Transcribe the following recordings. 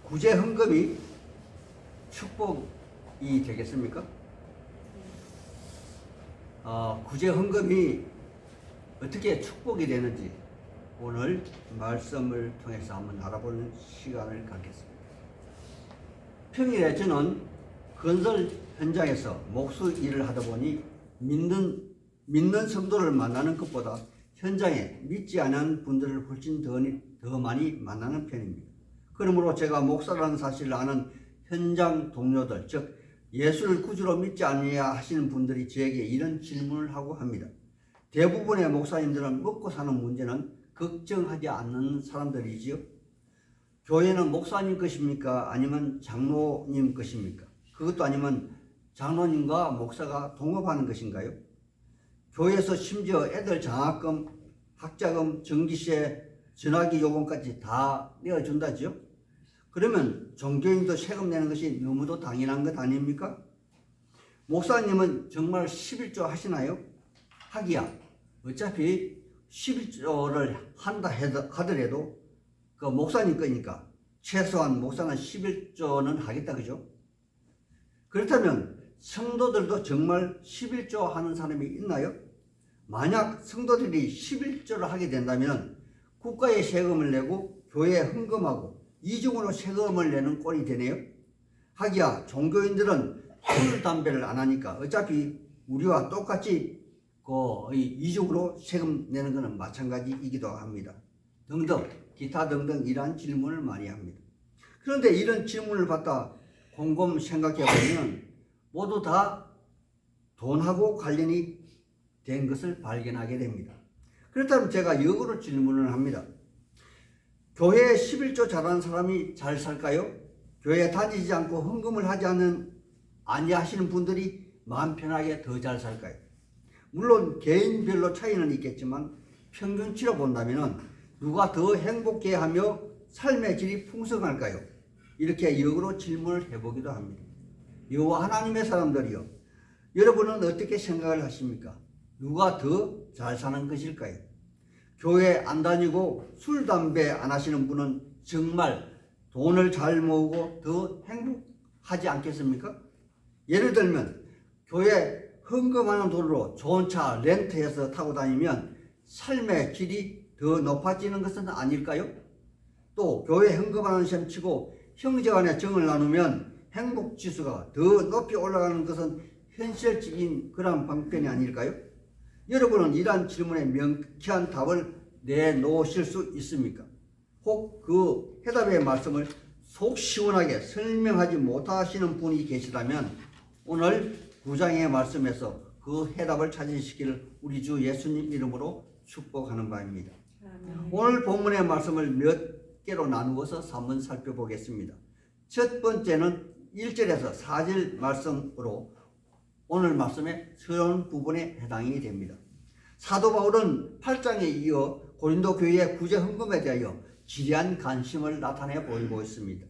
구제 헌금이 축복이 되겠습니까? 구제 헌금이 어떻게 축복이 되는지 오늘 말씀을 통해서 한번 알아보는 시간을 갖겠습니다. 평일에 저는 건설 현장에서 목수 일을 하다 보니 믿는 성도를 만나는 것보다 현장에 믿지 않은 분들을 훨씬 더 많이 만나는 편입니다. 그러므로 제가 목사라는 사실을 아는 현장 동료들, 즉 예수를 구주로 믿지 아니하 하시는 분들이 저에게 이런 질문을 하고 합니다. 대부분의 목사님들은 먹고 사는 문제는 걱정하지 않는 사람들이지요. 교회는 목사님 것입니까? 아니면 장로님 것입니까? 그것도 아니면 장로님과 목사가 동업하는 것인가요? 교회에서 심지어 애들 장학금, 학자금, 전기세, 전화기 요금까지 다 내어준다죠. 그러면 종교인도 세금 내는 것이 너무도 당연한 것 아닙니까? 목사님은 정말 11조 하시나요? 하기야 어차피 11조를 한다 하더라도 그 목사님 거니까 최소한 목사는 11조는 하겠다, 그죠? 그렇다면 성도들도 정말 11조 하는 사람이 있나요? 만약 성도들이 11조를 하게 된다면 국가에 세금을 내고 교회에 헌금하고 이중으로 세금을 내는 꼴이 되네요. 하기야 종교인들은 술, 담배를 안 하니까 어차피 우리와 똑같이 이중으로 세금 내는 것은 마찬가지이기도 합니다. 등등 기타 등등 이러한 질문을 많이 합니다. 그런데 이런 질문을 받다 곰곰 생각해 보면 모두 다 돈하고 관련이 된 것을 발견하게 됩니다. 그렇다면 제가 역으로 질문을 합니다. 교회에 11조 잘하는 사람이 잘 살까요? 교회에 다니지 않고 헌금을 하지 아니하시는 분들이 마음 편하게 더 잘 살까요? 물론 개인별로 차이는 있겠지만 평균치로 본다면 누가 더 행복해하며 삶의 질이 풍성할까요? 이렇게 역으로 질문을 해보기도 합니다. 여호와 하나님의 사람들이요, 여러분은 어떻게 생각을 하십니까? 누가 더 잘 사는 것일까요? 교회 안 다니고 술, 담배 안 하시는 분은 정말 돈을 잘 모으고 더 행복하지 않겠습니까? 예를 들면 교회 헌금하는 돈으로 좋은 차 렌트해서 타고 다니면 삶의 질이 더 높아지는 것은 아닐까요? 또 교회 헌금하는 셈 치고 형제간에 정을 나누면 행복지수가 더 높이 올라가는 것은 현실적인 그런 방편이 아닐까요? 여러분은 이러한 질문에 명쾌한 답을 내놓으실 수 있습니까? 혹 그 해답의 말씀을 속 시원하게 설명하지 못하시는 분이 계시다면 오늘 9장의 말씀에서 그 해답을 찾으시기를 우리 주 예수님 이름으로 축복하는 바입니다. 오늘 본문의 말씀을 몇 개로 나누어서 한번 살펴보겠습니다. 첫 번째는 1절에서 4절 말씀으로 오늘 말씀의 서론 부분에 해당이 됩니다. 사도 바울은 8장에 이어 고린도 교회의 구제 헌금에 대하여 지리한 관심을 나타내 보이고 있습니다.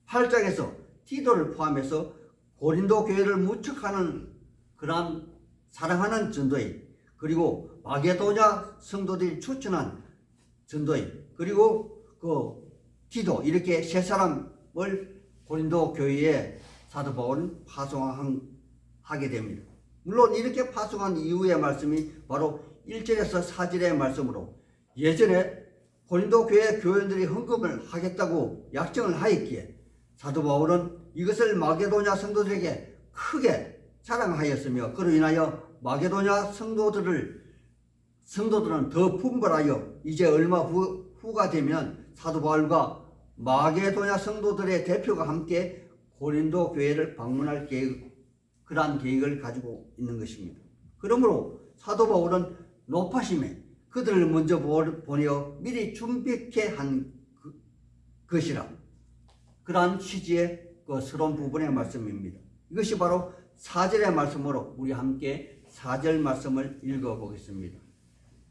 8장에서 디도를 포함해서 고린도 교회를 무척하는 그러한 사랑하는 전도인, 그리고 마게도냐 성도들이 추천한 전도인, 그리고 디도, 이렇게 세 사람을 고린도 교회에 사도 바울은 파송하게 됩니다. 물론 이렇게 파송한 이후의 말씀이 바로 1절에서 4절의 말씀으로 예전에 고린도 교회 교인들이 헌금을 하겠다고 약정을 하였기에 사도 바울은 이것을 마게도냐 성도들에게 크게 자랑하였으며 그로 인하여 마게도냐 성도들은 더 분발하여 이제 얼마 후가 되면 사도 바울과 마게도냐 성도들의 대표가 함께 고린도 교회를 방문할 그러한 계획을 가지고 있는 것입니다. 그러므로 사도 바울은 높아심에 그들을 먼저 보내어 미리 준비케 한 것이라, 그러한 취지의 서론 부분의 말씀입니다. 이것이 바로 4절의 말씀으로 우리 함께 4절 말씀을 읽어보겠습니다.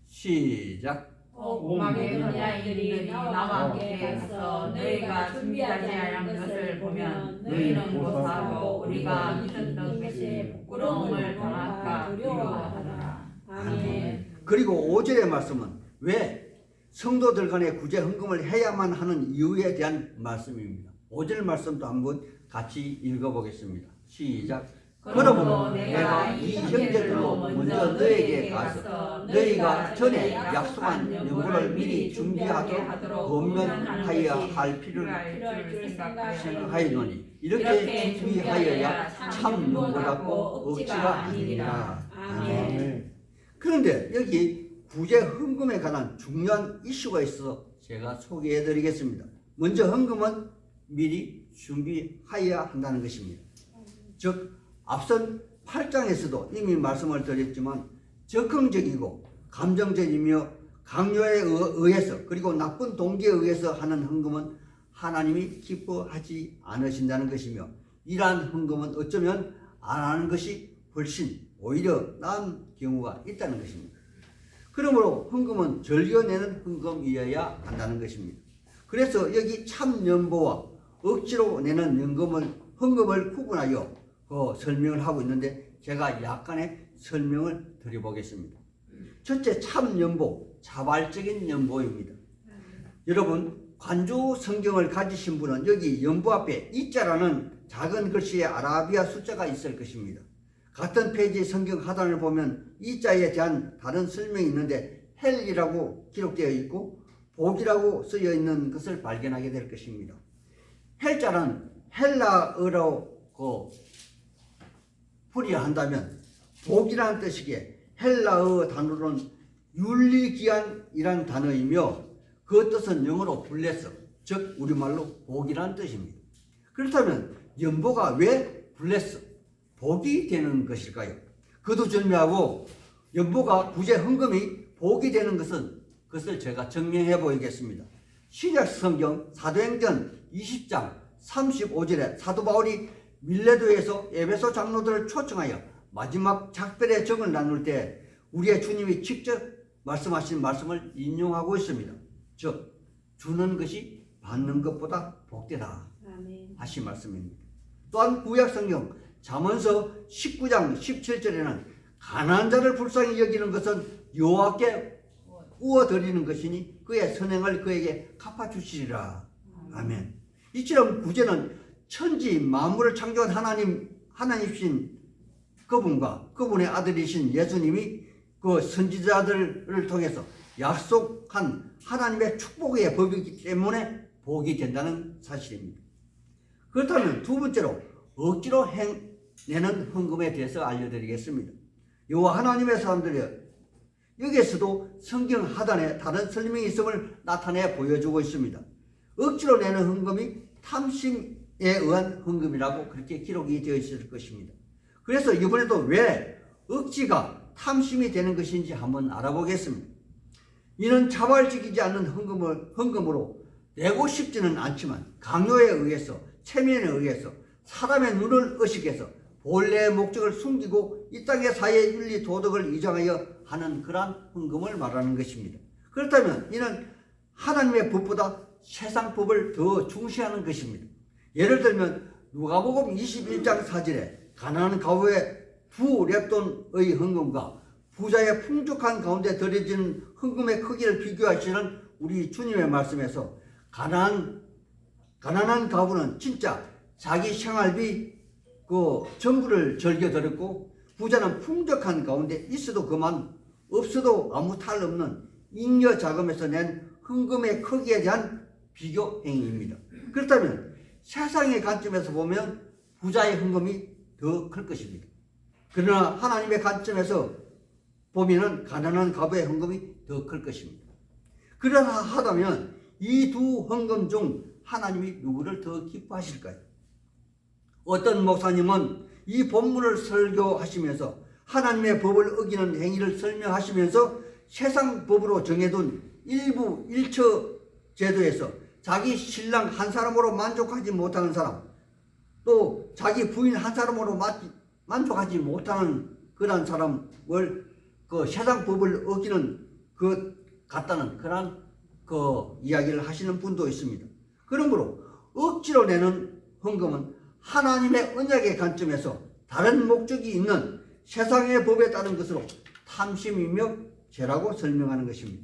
시작. 마게도냐인들이 나와 함께해서 너희가 준비하지 않은 것을 보면 너희는 고사하고 우리가 믿었던 것이 부끄러움을 당할까 두려워하더라. 아멘. 그리고 5절의 말씀은 왜 성도들 간에 구제 헌금을 해야만 하는 이유에 대한 말씀입니다. 5절 말씀도 한번 같이 읽어보겠습니다. 시작. 그러므로 내가 이 형제들로 먼저 너에게 가서 너희가 전에 약속한 연고를 미리 준비하도록 권면하여야 할 필요를 생각하였노니 이렇게 준비하여야 참 연고답고 억지가 아니니라. 아멘. 그런데 여기 구제 헌금에 관한 중요한 이슈가 있어서 제가 소개해 드리겠습니다. 먼저 헌금은 미리 준비하여야 한다는 것입니다. 즉 앞선 8장에서도 이미 말씀을 드렸지만 적극적이고 감정적이며 강요에 의해서 그리고 나쁜 동기에 의해서 하는 헌금은 하나님이 기뻐하지 않으신다는 것이며 이러한 헌금은 어쩌면 안 하는 것이 훨씬 오히려 나은 경우가 있다는 것입니다. 그러므로 헌금은 즐겨내는 헌금이어야 한다는 것입니다. 그래서 여기 참연보와 억지로 내는 헌금을 구분하여 설명을 하고 있는데 제가 약간의 설명을 드려보겠습니다. 첫째, 참연보, 자발적인 연보입니다. 여러분 관조 성경을 가지신 분은 여기 연보 앞에 이자라는 작은 글씨의 아라비아 숫자가 있을 것입니다. 같은 페이지 성경 하단을 보면 이자에 대한 다른 설명이 있는데 헬이라고 기록되어 있고 복이라고 쓰여 있는 것을 발견하게 될 것입니다. 헬자는 헬라어로 풀이한다면 복이라는 뜻이기에 헬라어 단어로는 율리기안이라는 단어이며 그 뜻은 영어로 블레스, 즉 우리말로 복이라는 뜻입니다. 그렇다면 연보가 왜 블레스, 복이 되는 것일까요? 그도절미하고 연보가 구제 헌금이 복이 되는 그것을 제가 증명해 보이겠습니다. 신약 성경 사도행전 20장 35절에 사도 바울이 밀레도에서 에베소 장로들을 초청하여 마지막 작별의 정을 나눌 때 우리의 주님이 직접 말씀하신 말씀을 인용하고 있습니다. 즉 주는 것이 받는 것보다 복되다 하신 말씀입니다. 또한 구약 성경 잠언서 19장 17절에는 가난한 자를 불쌍히 여기는 것은 여호와께 우어드리는 것이니 그의 선행을 그에게 갚아주시리라. 아멘. 이처럼 구제는 천지 만물을 창조한 하나님이신 그분과 그분의 아들이신 예수님이 그 선지자들을 통해서 약속한 하나님의 축복의 법이기 때문에 복이 된다는 사실입니다. 그렇다면 두 번째로 억지로 내는 헌금에 대해서 알려드리겠습니다. 여호와 하나님의 사람들이 여기에서도 성경 하단에 다른 설명이 있음을 나타내 보여주고 있습니다. 억지로 내는 헌금이 탐심에 의한 헌금이라고 그렇게 기록이 되어 있을 것입니다. 그래서 이번에도 왜 억지가 탐심이 되는 것인지 한번 알아보겠습니다. 이는 자발적이지 않는 헌금으로 내고 싶지는 않지만 강요에 의해서 체면에 의해서 사람의 눈을 의식해서 본래의 목적을 숨기고 이 땅의 사회 윤리 도덕을 이장하여 하는 그러한 헌금을 말하는 것입니다. 그렇다면 이는 하나님의 법보다 세상 법을 더 중시하는 것입니다. 예를 들면 누가복음 21장 4절에 가난한 가구의 두 렙돈의 헌금과 부자의 풍족한 가운데 드려지는 헌금의 크기를 비교하시는 우리 주님의 말씀에서 가난한 가구는 진짜 자기 생활비 전부를 즐겨 드렸고 부자는 풍족한 가운데 있어도 그만 없어도 아무 탈 없는 잉여 자금에서 낸 헌금의 크기에 대한 비교 행위입니다. 그렇다면 세상의 관점에서 보면 부자의 헌금이 더 클 것입니다. 그러나 하나님의 관점에서 보면은 가난한 가부의 헌금이 더 클 것입니다. 그러나 하다면 이 두 헌금 중 하나님이 누구를 더 기뻐하실까요? 어떤 목사님은 이 본문을 설교하시면서 하나님의 법을 어기는 행위를 설명하시면서 세상 법으로 정해둔 일부 일처 제도에서 자기 신랑 한 사람으로 만족하지 못하는 사람, 또 자기 부인 한 사람으로 만족하지 못하는 그런 사람을 세상 법을 어기는 것 같다는 그런 이야기를 하시는 분도 있습니다. 그러므로 억지로 내는 헌금은 하나님의 언약의 관점에서 다른 목적이 있는 세상의 법에 따른 것으로 탐심이며 죄라고 설명하는 것입니다.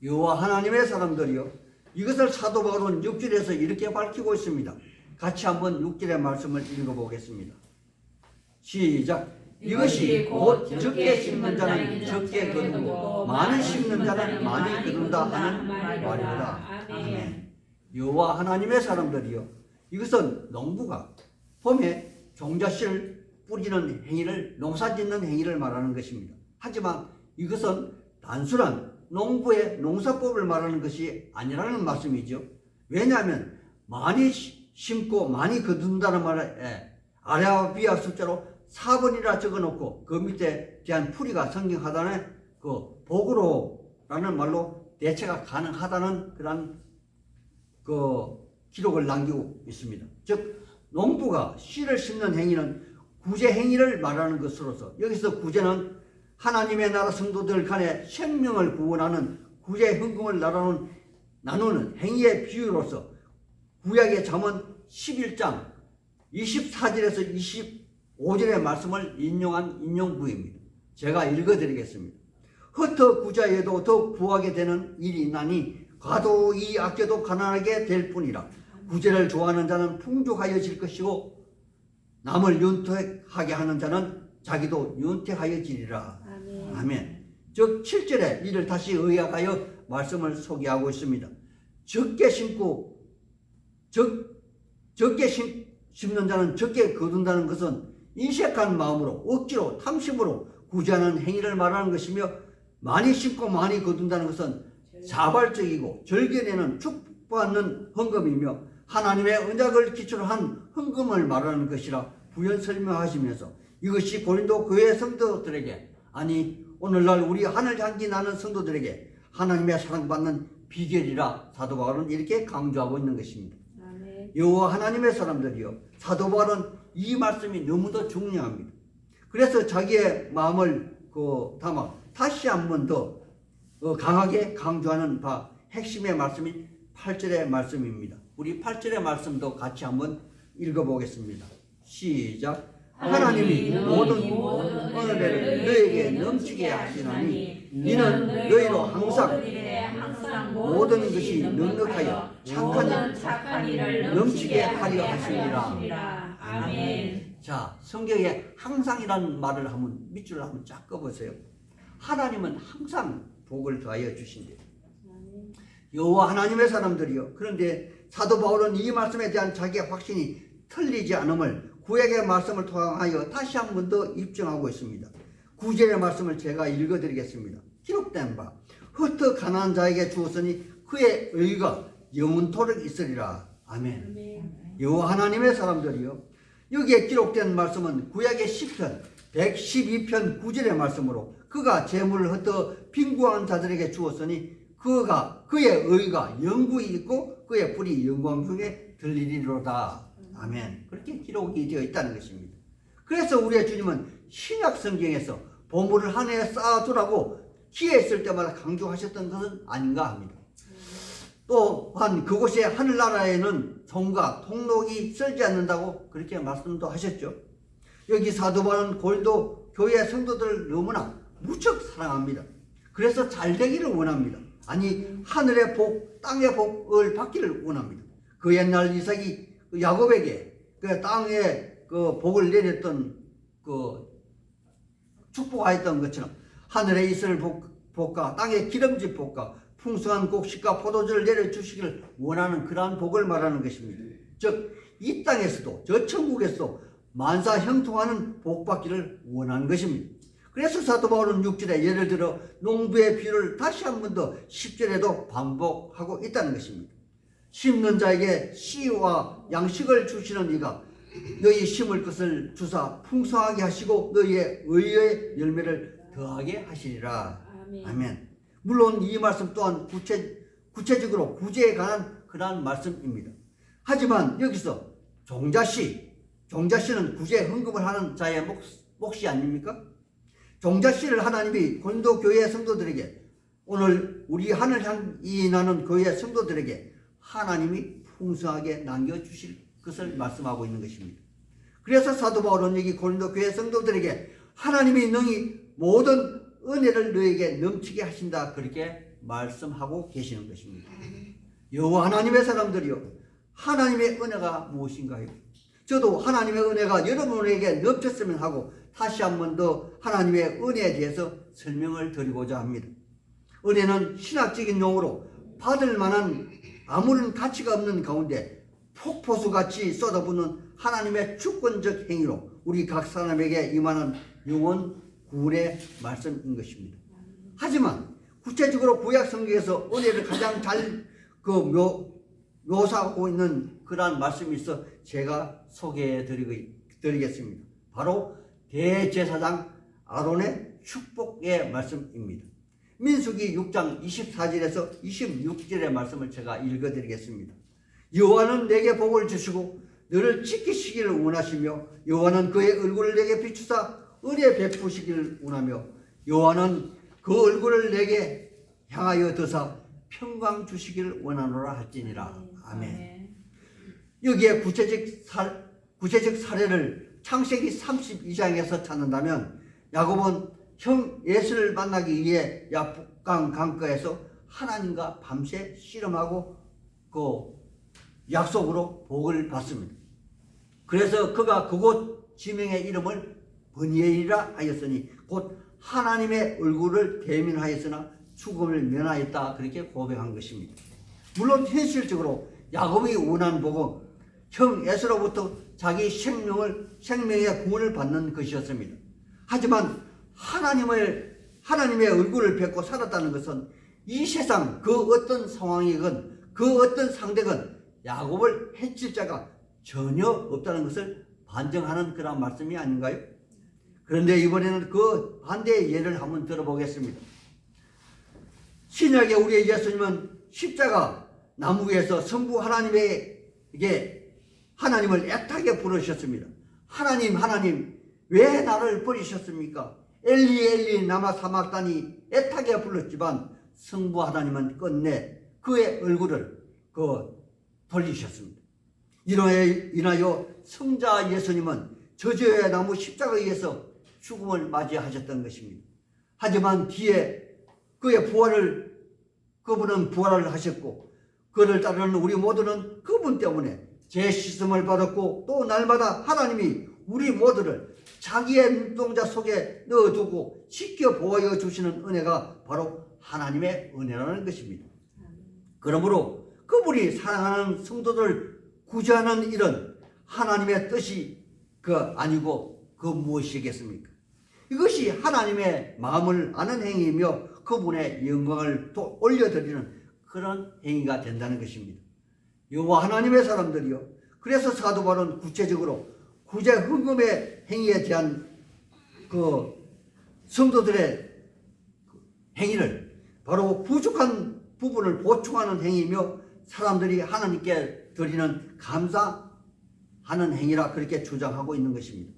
여호와 하나님의 사람들이요, 이것을 사도 바울은 6절에서 이렇게 밝히고 있습니다. 같이 한번 6절의 말씀을 읽어보겠습니다. 시작. 이것이 곧 적게 심는 자는 적게 거두고 많이 심는 자는 많이 거둔다 하는 말이다. 아멘. 여호와 하나님의 사람들이요, 이것은 농부가 봄에 종자씨를 뿌리는 행위를, 농사짓는 행위를 말하는 것입니다. 하지만 이것은 단순한 농부의 농사법을 말하는 것이 아니라는 말씀이죠. 왜냐하면 많이 심고 많이 거둔다는 말에 아래와 비하 숫자로 4번이라 적어놓고 그 밑에 대한 풀이가 성경 하단에 그 복으로라는 말로 대체가 가능하다는 그런 그 기록을 남기고 있습니다. 즉 농부가 씨를 심는 행위는 구제 행위를 말하는 것으로서 여기서 구제는 하나님의 나라 성도들 간에 생명을 구원하는 구제 헌금을 나누는 행위의 비유로서 구약의 잠언 11장 24절에서 25절의 말씀을 인용한 인용부입니다. 제가 읽어드리겠습니다. 흩어 구자에도 더욱 부하게 되는 일이 있나니 과도히 아껴도 가난하게 될 뿐이라. 구제를 좋아하는 자는 풍족하여질 것이고 남을 윤택하게 하는 자는 자기도 윤택하여지리라. 아멘. 아멘. 즉 7절에 이를 다시 의학하여 말씀을 소개하고 있습니다. 적게 심는 자는 적게 거둔다는 것은 인색한 마음으로 억지로 탐심으로 구제하는 행위를 말하는 것이며, 많이 심고 많이 거둔다는 것은 자발적이고 절개내는 축복받는 헌금이며 하나님의 언약을 기초로 한 헌금을 말하는 것이라 부연 설명하시면서 이것이 고린도 교회 성도들에게, 아니 오늘날 우리 하늘 향기 나는 성도들에게 하나님의 사랑받는 비결이라 사도 바울은 이렇게 강조하고 있는 것입니다. 여호와 하나님의 사람들이요, 사도 바울은 이 말씀이 너무도 중요합니다. 그래서 자기의 마음을 담아 다시 한 번 더 강하게 강조하는 바 핵심의 말씀이 8절의 말씀입니다. 우리 8절의 말씀도 같이 한번 읽어보겠습니다. 시작. 하나님이 모든 은혜를 너에게 넘치게 하시나니 이는 너희로 항상 모든 것이 넉넉하여 착한 일을 넘치게 하려 하시니라. 아멘. 자, 성경에 항상이라는 말을 한번 밑줄을 한번 쫙 꺼보세요. 하나님은 항상 복을 더하여 주신대요. 여호와 하나님의 사람들이요. 그런데 사도 바울은 이 말씀에 대한 자기의 확신이 틀리지 않음을 구약의 말씀을 통하여 다시 한 번 더 입증하고 있습니다. 9절의 말씀을 제가 읽어드리겠습니다. 기록된 바 흩어 가난한 자에게 주었으니 그의 의가 영원토록 있으리라. 아멘. 여호와 하나님의 사람들이요, 여기에 기록된 말씀은 구약의 시편 112편 9절의 말씀으로 그가 재물을 흩어 빈구한 자들에게 주었으니 그의 의가 영구히 있고 그의 불이 영광 중에 들리리로다. 아멘. 그렇게 기록이 되어 있다는 것입니다. 그래서 우리의 주님은 신약 성경에서 보물을 하늘에 쌓아두라고 기회 있을 때마다 강조하셨던 것은 아닌가 합니다. 또한 그곳에 하늘나라에는 성과 통록이 썰지 않는다고 그렇게 말씀도 하셨죠. 여기 사도 바울은 고린도 교회 성도들을 너무나 무척 사랑합니다. 그래서 잘 되기를 원합니다. 아니 하늘의 복, 땅의 복을 받기를 원합니다. 그 옛날 이삭이 야곱에게 그 땅에 그 복을 내렸던 그 축복하였던 것처럼 하늘에 이슬을 볶아 땅에 기름진 볶아 풍성한 곡식과 포도주를 내려주시기를 원하는 그러한 복을 말하는 것입니다. 즉 이 땅에서도 저 천국에서도 만사 형통하는 복 받기를 원하는 것입니다. 그래서 사도 바울은 6절에 예를 들어 농부의 비유를 다시 한 번 더 10절에도 반복하고 있다는 것입니다. 심는 자에게 씨와 양식을 주시는 이가 너희 심을 것을 주사 풍성하게 하시고 너희의 의의 열매를 더하게 하시리라. 아멘. 물론 이 말씀 또한 구체적으로 구제에 관한 그러한 말씀입니다. 하지만 여기서 종자씨는 구제 헌금을 하는 자의 몫이 아닙니까? 종자씨를 하나님이 고린도 교회 성도들에게, 오늘 우리 하늘 향이 나는 교회 성도들에게 하나님이 풍성하게 남겨주실 것을 말씀하고 있는 것입니다. 그래서 사도 바울은 여기 고린도 교회 성도들에게 하나님이 능히 모든 은혜를 너에게 넘치게 하신다 그렇게 말씀하고 계시는 것입니다. 여호와 하나님의 사람들이요, 하나님의 은혜가 무엇인가요? 저도 하나님의 은혜가 여러분에게 넘쳤으면 하고 다시 한 번 더 하나님의 은혜에 대해서 설명을 드리고자 합니다. 은혜는 신학적인 용어로 받을 만한 아무런 가치가 없는 가운데 폭포수같이 쏟아붓는 하나님의 주권적 행위로 우리 각 사람에게 임하는 영원 구원의 말씀인 것입니다. 하지만 구체적으로 구약 성경에서 은혜를 가장 잘 묘사하고 있는 그러한 말씀이 있어 제가 소개해 드리겠습니다. 바로 대제사장 아론의 축복의 말씀입니다. 민수기 6장 24절에서 26절의 말씀을 제가 읽어드리겠습니다. 여호와는 내게 복을 주시고 너를 지키시기를 원하시며 여호와는 그의 얼굴을 내게 비추사 은혜 베푸시기를 원하며 여호와는 그 얼굴을 내게 향하여 드사 평강 주시기를 원하노라 할지니라. 아멘. 여기에 구체적 사례를 창세기 32장에서 찾는다면 야곱은 형 에서를 만나기 위해 야복강 강가에서 하나님과 밤새 씨름하고 그 약속으로 복을 받습니다. 그래서 그가 그곳 지명의 이름을 브니엘이라 하였으니 곧 하나님의 얼굴을 대면하였으나 죽음을 면하였다 그렇게 고백한 것입니다. 물론 현실적으로 야곱이 원한 복은 형 에서로부터 자기 생명의 구원을 받는 것이었습니다. 하지만 하나님의 얼굴을 뵙고 살았다는 것은 이 세상 그 어떤 상황이건 그 어떤 상대건 야곱을 해칠 자가 전혀 없다는 것을 반증하는 그런 말씀이 아닌가요? 그런데 이번에는 그 반대의 예를 한번 들어보겠습니다. 신약의 우리의 예수님은 십자가 나무 위에서 성부 하나님에게 하나님을 애타게 부르셨습니다. 하나님 왜 나를 버리셨습니까? 엘리 엘리 나마 사막다니 애타게 불렀지만 성부 하나님은 끝내 그의 얼굴을 돌리셨습니다. 인하여 성자 예수님은 저주의 나무 십자가에 의해서 죽음을 맞이하셨던 것입니다. 하지만 뒤에 그분은 부활을 하셨고 그를 따르는 우리 모두는 그분 때문에 재시씀을 받았고 또 날마다 하나님이 우리 모두를 자기의 눈동자 속에 넣어두고 지켜보아 주시는 은혜가 바로 하나님의 은혜라는 것입니다. 그러므로 그분이 사랑하는 성도들을 구제하는 일은 하나님의 뜻이 아니고 무엇이겠습니까? 이것이 하나님의 마음을 아는 행위이며 그분의 영광을 또 올려드리는 그런 행위가 된다는 것입니다. 여호와 하나님의 사람들이요. 그래서 사도 바울은 구체적으로 구제 헌금의 행위에 대한 성도들의 행위를 바로 부족한 부분을 보충하는 행위이며 사람들이 하나님께 드리는 감사하는 행위라 그렇게 주장하고 있는 것입니다.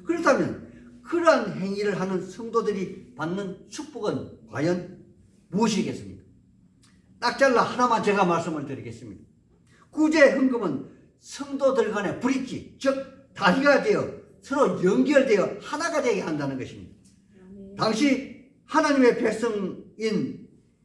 그렇다면 그러한 행위를 하는 성도들이 받는 축복은 과연 무엇이겠습니까? 딱 잘라 하나만 제가 말씀을 드리겠습니다. 구제 헌금은 성도들 간의 브릿지, 즉 다리가 되어 서로 연결되어 하나가 되게 한다는 것입니다. 당시 하나님의 백성인